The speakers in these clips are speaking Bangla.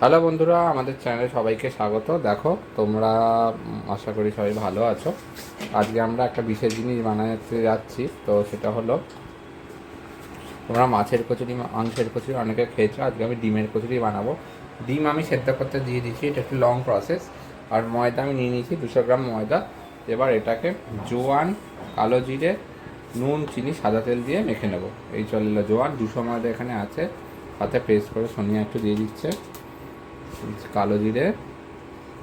হ্যালো বন্ধুরা, আমাদের চ্যানেলে সবাইকে স্বাগত। দেখো তোমরা, আশা করি সবাই ভালো আছো। আজকে আমরা একটা বিশেষ জিনিস বানাতে যাচ্ছি, তো সেটা হলো তোমরা মাছের কচুরি, মাংসের কচুরি অনেকে খেয়েছো। আজকে আমি ডিমের কচুরি বানাবো। ডিম আমি সেদ্ধ করতে দিয়ে দিচ্ছি, এটা একটু লং প্রসেস। আর ময়দা আমি নিয়ে নিয়েছি 200 গ্রাম ময়দা। এবার এটাকে জোয়ান, কালো জিরে, নুন, চিনি, সাদা তেল দিয়ে মেখে নেব। এই চলে জোয়ান 200 ময়দা এখানে আছে, সাথে পেস্ট করে সোনিয়া একটু দিয়ে দিচ্ছে কালো জিরে।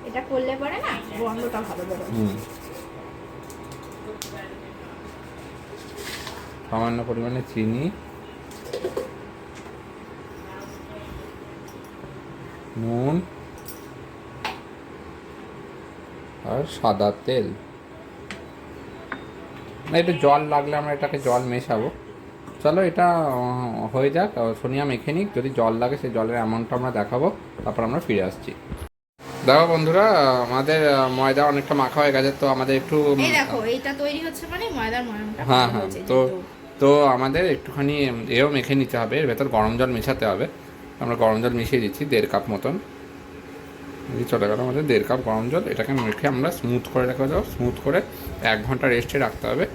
এটা করলে পরে না গন্ধটা ভালো বেরোবে। সামান্য পরিমাণে চিনি, নুন আর সাদা তেল। না, একটু জল লাগলে আমরা এটাকে জল মেশাবো। চলো এটা হয়ে যাক, সোনিয়া মেখে নিক। যদি জল লাগে সেই জলের অ্যামাউন্টটা আমরা দেখাবো, তারপর আমরা ফিরে আসছি। দেখো বন্ধুরা, আমাদের ময়দা অনেকটা মাখা হয়ে গেছে, তো আমাদের একটু এই দেখো এইটা তৈরি হচ্ছে মানে ময়দার ময়ামটা হ্যাঁ ভালো হ্যাঁ, হচ্ছে তো কিন্তু তো আমাদের একটুখানি এও মেখে নিতে হবে। এর ভেতর গরম জল মেশাতে হবে। আমরা গরম জল মিশিয়ে দিচ্ছি 1.5 কাপ মতন। চলে গেল আমাদের 1.5 কাপ গরম জল। এটাকে মেখে আমরা স্মুথ করে রেখে দেবো। স্মুথ করে 1 ঘন্টা রেস্টে রাখতে হবে।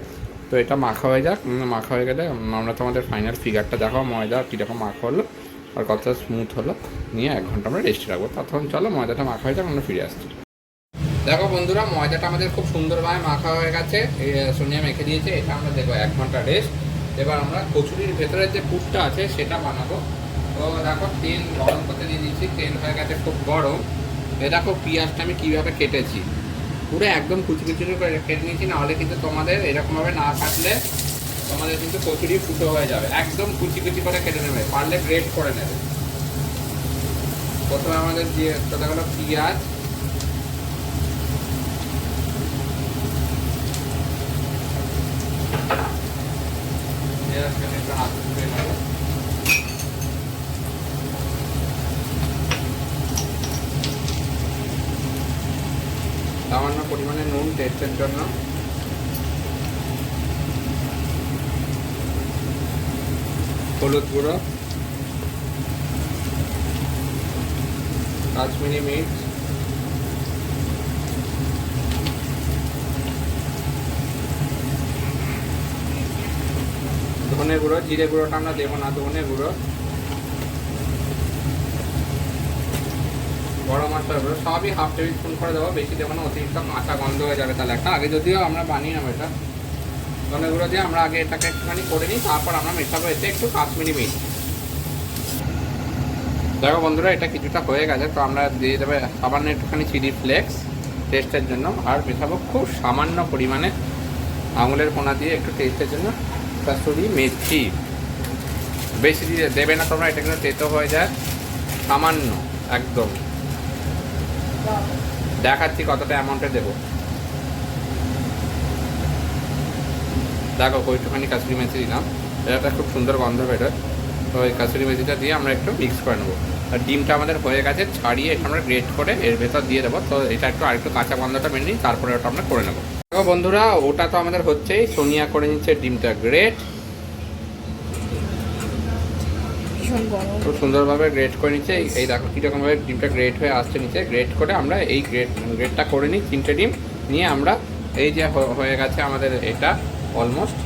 তো এটা মাখা হয়ে যাক। মাখা হয়ে গেলে আমরা তোমাদের ফাইনাল ফিগারটা দেখাবো, ময়দা কীরকম মাখা হলো আর কতটা স্মুথ হলো। নিয়ে 1 ঘন্টা আমরা রেস্টে রাখবো। তখন চলো ময়দাটা মাখা হয়ে যাক, আমরা ফিরে আসছি। দেখো বন্ধুরা, ময়দাটা আমাদের খুব সুন্দরভাবে মাখা হয়ে গেছে। সোনিয়া মেখে দিয়েছে। এটা আমরা দেবো 1 ঘন্টা রেস্ট। এবার আমরা কচুরির ভেতরের যে পুরটা আছে সেটা বানাবো। তো দেখো তেল গরম করতে দিয়ে দিচ্ছি। তেল হয়ে গেছে খুব গরম। দেখো পেঁয়াজটা আমি কীভাবে কেটেছি, পুরো একদম কুচি কুচি করে কেটে নিয়েছি। নাহলে কিন্তু তোমাদের এরকমভাবে না কাটলে তোমাদের কিন্তু কচুরি ফুটো হয়ে যাবে। একদম কুচি কুচি করে কেটে নেবে, পারলে গ্রেট করে নেবে। প্রথমে আমাদের দিয়ে দেখা গেলো পেঁয়াজ, একটু হাত ধুয়ে নেবো। সামান্য পরিমাণে নুন টেস্টের জন্য, হলুদ গুঁড়ো, কাশ্মীরি মির্চ, ধনে গুঁড়ো। জিরে গুঁড়োটা আমরা দেবো না, ধনে গুঁড়ো, গরম মশলা গুঁড়ো সবই হাফ টেবিল স্পুন করে দেবো। বেশি দেবো না, অতিরিক্ত কাঁচা গন্ধ হয়ে যাবে। তাহলে একটা আগে যদিও আমরা বানিয়ে নেবো এটা। ধনে গুঁড়ো দিয়ে আমরা আগে এটাকে একটুখানি করে নিই, তারপর আমরা মেশাবো এতে একটু কাশ্মীরি মির্চ। দেখো বন্ধুরা, এটা কিছুটা হয়ে গেছে। তো আমরা দিয়ে দেবে সামান্য একটুখানি চিলি ফ্লেক্স টেস্টের জন্য। আর মেশাবো খুব সামান্য পরিমাণে আঙুলের কোনা দিয়ে একটু টেস্টের জন্য কাসুরি মেথি। বেশি দিয়ে দেবে না তোমরা, এটা কিন্তু তেতো হয়ে যায়। সামান্য একদম দেখাচ্ছি কতটা অ্যামাউন্টে দেবো। দেখো একটুখানি কাসুরি মেথি দিলাম, এটা খুব সুন্দর গন্ধ বেরোয়। তো এই কাসুরি মেথিটা দিয়ে আমরা একটু মিক্স করে নেবো। আর ডিমটা আমাদের হয়ে গেছে, ছাড়িয়ে এটা আমরা গ্রেট করে এর ভেতর দিয়ে দেবো। তো এটা একটু আরেকটু কাঁচা গন্ধটা মেনে নিই, তারপরে ওটা আমরা করে নেবো। দেখো বন্ধুরা, ওটা তো আমাদের হচ্ছেই। সোনিয়া করে নিচ্ছে ডিমটা গ্রেট, খুব সুন্দরভাবে গ্রেট করে নিচ্ছে। এই দেখো কীরকমভাবে ডিমটা গ্রেট হয়ে আসছে নিচে। গ্রেট করে আমরা এই গ্রেটটা করে নিই 3টে ডিম নিয়ে। আমরা এই যে হয়ে গেছে আমাদের এটা অলমোস্ট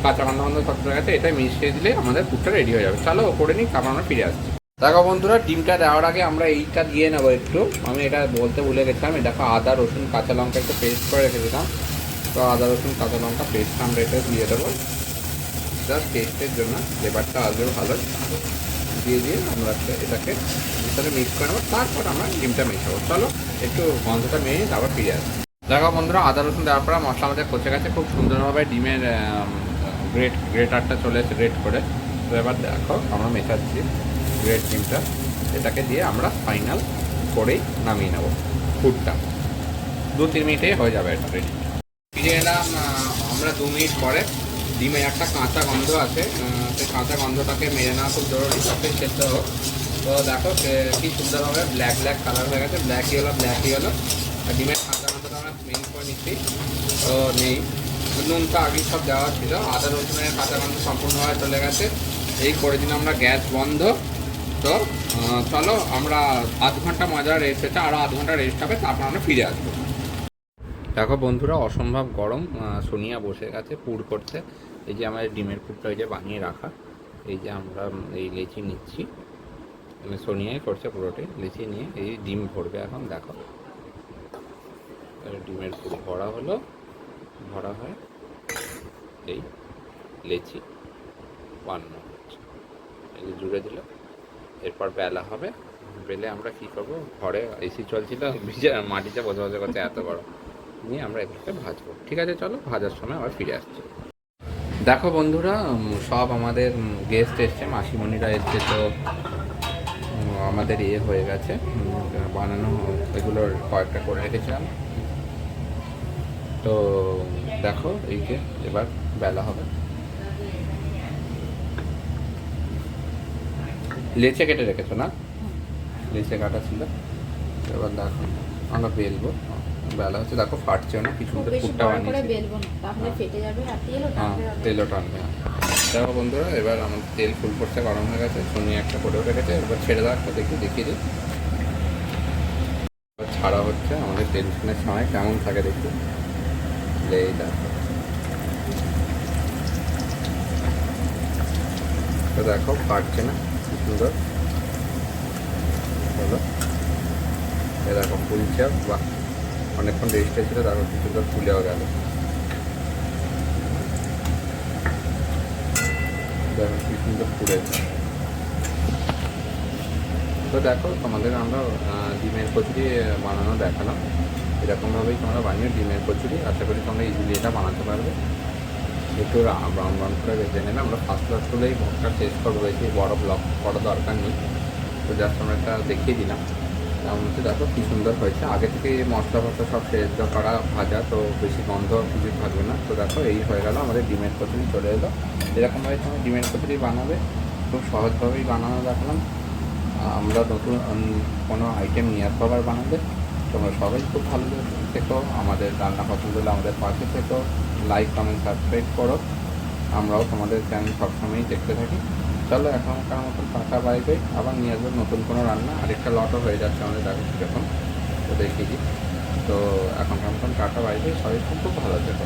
কাঁচা গন্ধ সব হয়ে গেছে, এটা মিশিয়ে দিলে আমাদের পুরটা রেডি হয়ে যাবে। চলো করে নিই, তারপর আমরা ফিরে আসছি। দেখো বন্ধুরা, ডিমটা দেওয়ার আগে আমরা এইটা দিয়ে নেবো একটু। আমি এটা বলতে ভুলে গেছিলাম। দেখো আদা রসুন কাঁচা লঙ্কা একটু পেস্ট করে রেখে দিলাম। তো আদা রসুন কাঁচা লঙ্কা পেস্টটা আমরা এটা দিয়ে দেবো জাস্ট টেস্টের জন্য, ফ্লেভারটা আসবে ভালো। দিয়ে আমরা এটাকে ভিতরে মিক্স করে নেবো, তারপর আমরা ডিমটা মেশাবো। চলো একটু গন্ধটা মেয়ে তারপর ফিরে আসবো। দেখো বন্ধুরা, আদা রসুন দেওয়ার পর মশলা আমাদের কষে গেছে খুব সুন্দরভাবে। ডিমের গ্রেটারটা চলে এসে গ্রেট করে। তো এবার দেখো আমরা মেশাচ্ছি গ্রেট ডিমটা। এটাকে দিয়ে আমরা ফাইনাল করেই নামিয়ে নেবো ফুডটা। 2-3 মিনিটেই হয়ে যাবে এটা রেডি। ফিরে এলাম আমরা 2 মিনিট পরে। ডিমে একটা কাঁচা গন্ধ আছে, সেই কাঁচা গন্ধটাকে মেরে নেওয়া খুব জরুরি, তাকে খেতে হোক। তো দেখো কি সুন্দরভাবে ব্ল্যাক কালার হয়ে গেছে। ব্ল্যাকই হলো। আর ডিমের কাঁচা গন্ধটা আমরা মেন করে নিচ্ছি। তো নেই, নুন তো আগেই সব দেওয়া ছিল। আদা রসুনের কাঁচা গন্ধ সম্পূর্ণভাবে চলে গেছে। এই করে দিন আমরা গ্যাস বন্ধ। তো চলো আমরা আধ ঘন্টা মজা রেস্ট হচ্ছে, আরও আধ ঘন্টা রেস্ট হবে, তারপর আমরা ফিরে আসবো। দেখো বন্ধুরা, অসম্ভব গরম। সোনিয়া বসে গেছে পুর করতে। এই যে আমাদের ডিমের পুরটা ওই যে বানিয়ে রাখা, এই যে আমরা এই লেচি নিচ্ছি, মানে সোনিয়াই করছে পুরোটাই। লেচি নিয়ে এই ডিম ভরবে এখন। দেখো ডিমের পুর ভরা হলো, ভরা হয় এই লেচি বানানো হচ্ছে। এই যে জুড়ে দিল, এরপর বেলা হবে। বেলে আমরা কী করবো, ঘরে এসি চলছিল, ভিজে মাটিতে বসে বসে করতে এত গরম, নিয়ে আমরা এগুলোকে ভাজবো। ঠিক আছে, চলো ভাজার সময় আবার ফিরে আসছি। দেখো বন্ধুরা, সব আমাদের গেস্ট এসছে, মাসিমণিরা এসছে। তো আমাদের ইয়ে হয়ে গেছে, বানানো এগুলোর কয়েকটা করে রেখেছিলাম। তো দেখো এই যে এবার বেলা হবে। লেচে কেটে রেখেছো না? লেচে কাটা ছিল। এবার দেখো আমরা বেলবো, বেলা হচ্ছে। দেখো ফাটছেও না, কি সুন্দর পুরটা বানিয়েছি। বেলবো না, তাহলে ফেটে যাবে আর তেলও হ্যাঁ, টানবে। তেলও টানবে। দেখো বন্ধুরা, এবার আমাদের তেল ফুল করতে গরম হয়ে গেছে। শুনি একটা করেও রেখেছে, এবার ছেড়ে দেওয়া একটা দেখি, দেখিয়ে দিই। এবার ছাড়া হচ্ছে। আমাদের টেনশনের সময় কেমন থাকে দেখি। এই দেখো, তো দেখো ফাটছে না, কি সুন্দর হলো। এ দেখো ফুলছে, বাহ, অনেকক্ষণ রেস্টে ছিল, তারপর কি সুন্দর ফুলেও গেল। দেখো কি সুন্দর ফুলেছে। তো দেখো তোমাদের আমরা ডিমের কচুরি বানানো দেখালাম। এরকমভাবেই তোমরা বানিয়ে ডিমের কচুরি, আশা করি তোমরা ইজিলি এটা বানাতে পারবে। একটু ব্রাউন ব্রাউন করে ভেজে নেবে। আমরা ফার্স্ট ক্লাস করলেই ভোগটা শেষ করবো, বেশি বড় ব্লক করার দরকার নেই। তো জাস্ট আমরা একটা দেখিয়ে দিলাম। তেমন হচ্ছে, দেখো কী সুন্দর হয়েছে। আগে থেকে মশলা ফসলা সব সেদ্ধ করা ভাজা, তো বেশি গন্ধ কিছু থাকবে না। তো দেখো এই হয়ে গেল আমাদের ডিমের কচুরি চলে এলো। এরকমভাবে তোমরা ডিমের কচুরি বানাবে, খুব সহজভাবেই বানানো দেখালাম। আমরা নতুন কোনো আইটেম নিয়ে আসবো আবার বানাবে। তোমরা সবাই খুব ভালো থেকো, আমাদের রান্না পছন্দ হলে আমাদের পাশে থেকো, লাইক কমেন্ট সাবস্ক্রাইব করো। আমরাও তোমাদের চ্যানেল সবসময়ই দেখতে থাকি। চলো এখনকার মতন টাটা, বাই বাই। আবার নিয়ে আসবো নতুন কোনো রান্না। আরেকটা লটও হয়ে যাচ্ছে আমাদের, দেখো কীরকম, তো দেখিয়ে দিই। তো এখনকার মতন টাটা, বাই বাই। সবাই খুব খুব ভালো থেকো।